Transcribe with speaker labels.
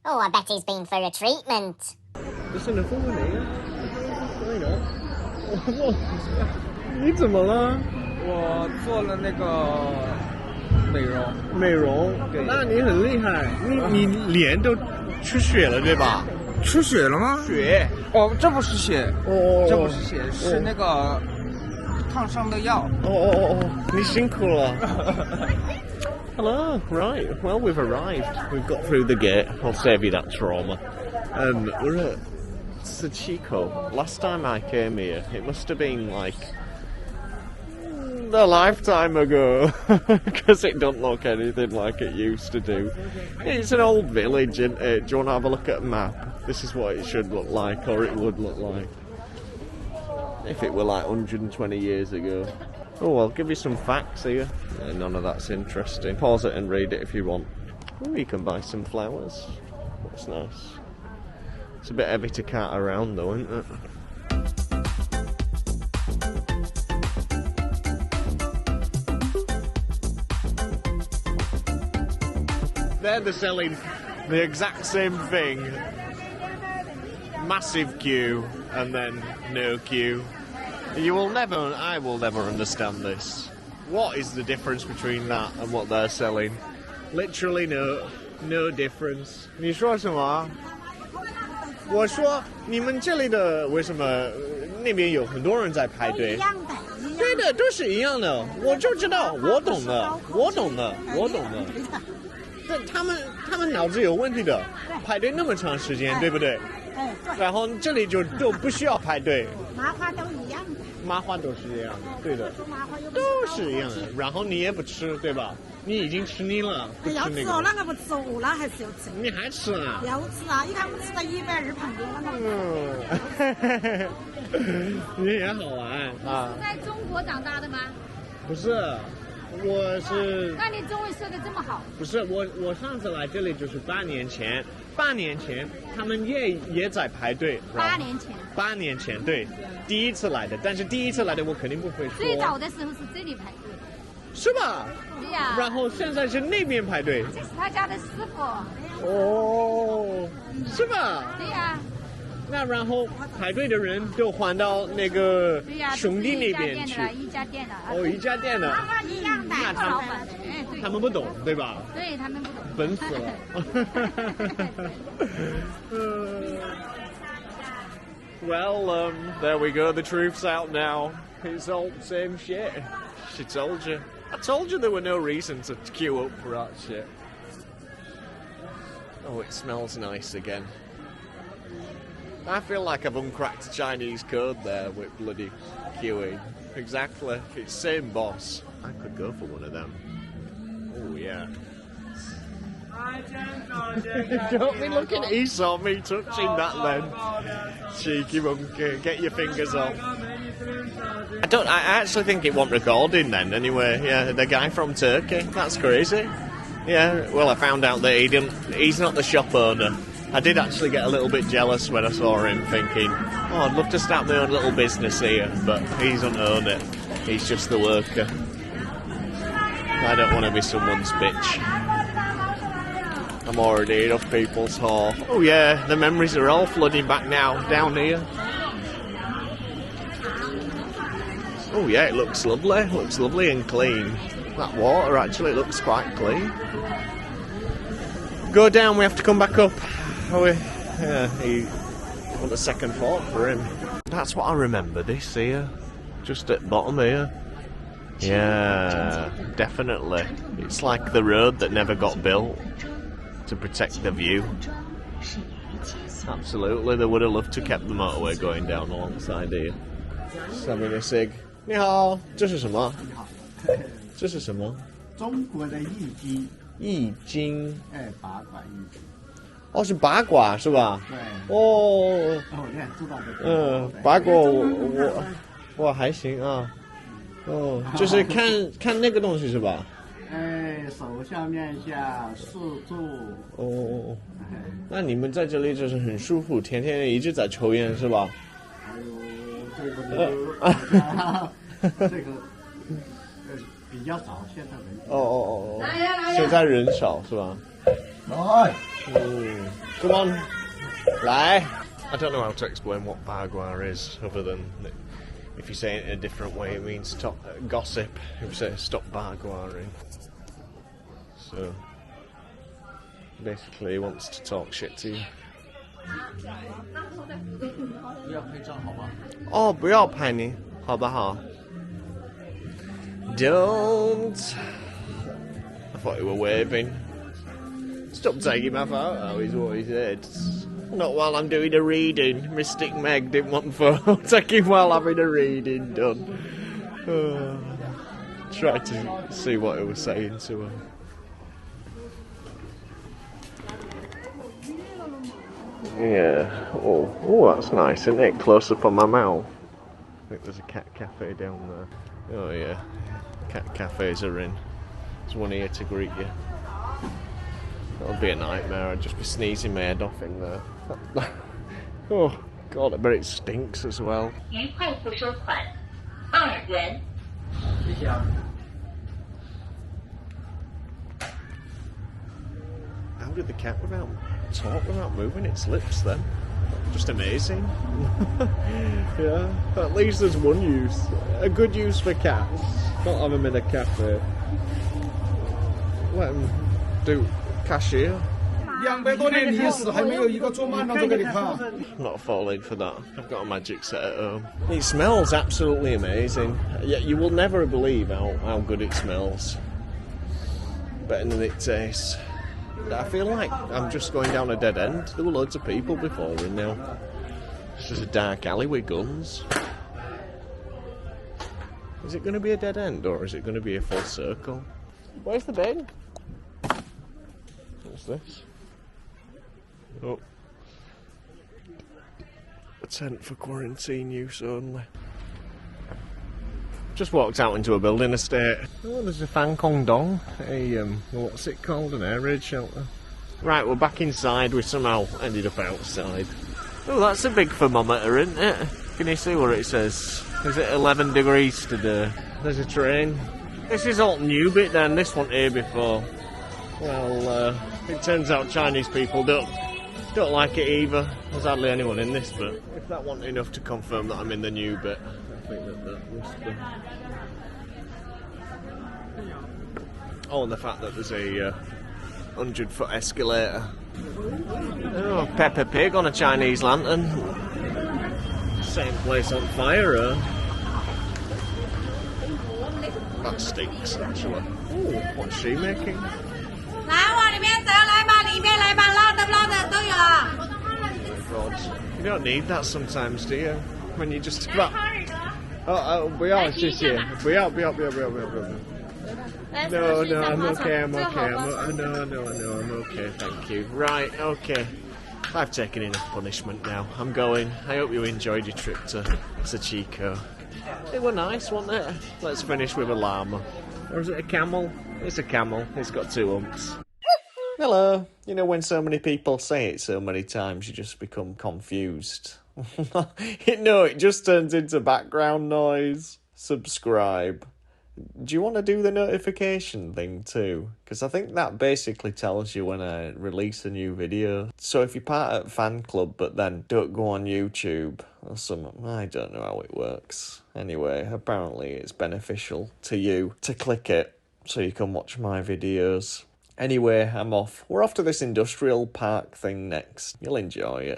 Speaker 1: Oh, I bet he's been for a treatment.
Speaker 2: 不是你父母没啊？对的。你怎么了？
Speaker 3: 我做了那个美容。
Speaker 2: 美容？那你很厉害，你脸都出血了对吧？
Speaker 3: 出血了吗？
Speaker 2: 血？
Speaker 3: 哦，这不是血，
Speaker 2: 哦，
Speaker 3: 这不是血，是那个烫伤的药。
Speaker 2: 哦，你辛苦了。Hello, right. Well, we've arrived. We've got through the gate. I'll save you that trauma. We're at Ciqikou. Last time I came here, it must have been like a lifetime ago, because it don't look anything like it used to do. It's an old village, isn't it? Do you want to have a look at a map? This is what it should look like, or it would look like, if it were like 120 years ago. Oh, I'll give you some facts here. None of that's interesting. Pause it and read it if you want. Oh, you can buy some flowers. That's nice. It's a bit heavy to cart around though, isn't it? They're selling the exact same thing. Massive queue and then no queue. I will never understand this. What is the difference between that and what they're selling? Literally no difference. 你说什么？我说你们这里的为什么那边有很多人在排队？对的，都是一样的。我就知道，我懂的。但他们脑子有问题的，排队那么长时间，对不对？然后这里就不需要排队。麻花都一样的。麻花都是一样的，对的，都是一样的。然后你也不吃，对吧？你已经吃腻了，不吃那个。要吃哦，那个不吃饿了还是要吃。你还吃啊？要吃啊！你看我吃了120磅的。你也好玩啊！
Speaker 4: 你是在中国长大的吗？
Speaker 2: 不是。我是，
Speaker 4: 那你中文说的这么好？
Speaker 2: 不是我上次来这里就是8年前他们也在排队。8年前对，第一次来的，但是第一次来的我肯定不会说。
Speaker 4: 最早的时候是这里排队，
Speaker 2: 是吧？
Speaker 4: 对呀。
Speaker 2: 然后现在是那边排队。
Speaker 4: 这是他家的师傅。
Speaker 2: 哦，是吧？
Speaker 4: 对呀。
Speaker 2: 那然后排队的人都换到那个兄弟那边去。
Speaker 4: 一家店的。
Speaker 2: 哦，一家店的。
Speaker 4: 一样的。
Speaker 2: 那他们不懂，对吧？
Speaker 4: 对，他们不懂。
Speaker 2: 笨死了。Well, there we go. The truth's out now. It's all the same shit. She told you. I told you there were no reason to queue up for that shit. Oh, it smells nice again. I feel like I've uncracked Chinese code there with bloody queuing. Exactly. It's same boss. I could go for one of them. Oh, yeah. Don't be looking at Esau, me touching that then. Cheeky monkey. Get your fingers off. I actually think it wasn't recording then anyway. Yeah, the guy from Turkey. That's crazy. Yeah, well, I found out that he's not the shop owner. I did actually get a little bit jealous when I saw him, thinking, oh, I'd love to start my own little business here, but he doesn't own it. He's just the worker. I don't want to be someone's bitch. I'm already enough people's whore. Oh yeah, the memories are all flooding back now, down here. Oh yeah, it looks lovely. It looks lovely and clean. That water actually looks quite clean. Go down, we have to come back up. He want a second thought for him. That's what I remember this here. Just at bottom here. Yeah, definitely. It's like the road that never got built to protect the view. Absolutely, they would have loved to keep the motorway going down alongside here. Just having a cig. 你好，这是什么？这是什么？
Speaker 5: 中国的易经。
Speaker 2: 易经。
Speaker 5: 哎，八卦易经。
Speaker 2: 哦，是八卦是吧？
Speaker 5: 对。
Speaker 2: 哦。
Speaker 5: 哦，你看知道的。
Speaker 2: 八卦我还行啊。哦，就是看那个东西是吧？
Speaker 5: 哎，手下面下四柱。
Speaker 2: 哦。那你们在这里就是很舒服，天天一直在抽烟是吧？
Speaker 5: 还有这个比较少，现在人。
Speaker 2: 现在人少是吧？
Speaker 5: 来。
Speaker 2: Come on. Lie. I don't know how to explain what bagua is, other than if you say it in a different way, it means stop gossip. If you say stop baguaring. So, basically he wants to talk shit to you. Oh, 不要拍你，好不好? Don't. I thought you were waving. Stop taking my photo, is what he said. Not while I'm doing a reading. Mystic Meg didn't want photo taking while having a reading done. Tried to see what he was saying to her. Yeah. Oh, that's nice, isn't it? Close up on my mouth. I think there's a cat cafe down there. Oh yeah, cat cafes are in. There's one here to greet you. That'll be a nightmare. I'd just be sneezing my head off in there. Oh God, I bet it stinks as well. How did the cat talk without moving its lips then? Just amazing. Yeah, at least there's one use. A good use for cats. Not have them in a cafe. Let them do cashier.
Speaker 3: $200多年历史，还没有一个做慢的做给你看。
Speaker 2: Not falling for that. I've got a magic set at home. It smells absolutely amazing. Yeah, you will never believe how good it smells. Better than it tastes. I feel like I'm just going down a dead end. There were loads of people before and now it's just a dark alley with guns. Is it going to be a dead end or is it going to be a full circle? Where's the bin? What's this? Oh. A tent for quarantine use only. Just walked out into a building estate. Oh, there's a Fan Kong Dong. What's it called? An air raid shelter. Right, we're back inside. We somehow ended up outside. Oh, that's a big thermometer, isn't it? Can you see what it says? Is it 11 degrees today? There's a train. This is all new bit then. This wasn't here before. Well, it turns out Chinese people don't like it either. There's hardly anyone in this bit. If that wasn't enough to confirm that I'm in the new bit, I think that must be. Oh, and the fact that there's a 100-foot escalator. Oh, Peppa Pig on a Chinese lantern. Same place on fire, huh? That stinks, actually. Ooh, what's she making? God, you don't need that sometimes, do you? When you just about... Oh, 不要谢谢，不要。No, I'm okay, I'm okay, thank you. Right, okay. I've taken enough punishment now. I'm going. I hope you enjoyed your trip to Ciqikou. They were nice, weren't they? Let's finish with a llama. Or is it a camel? It's a camel. It's got 2 humps. Hello. You know when so many people say it so many times, you just become confused. No, it just turns into background noise. Subscribe. Do you want to do the notification thing too? Because I think that basically tells you when I release a new video. So if you're part of a fan club but then don't go on YouTube or something, I don't know how it works. Anyway, apparently it's beneficial to you to click it so you can watch my videos. Anyway, I'm off. We're off to this industrial park thing next. You'll enjoy it.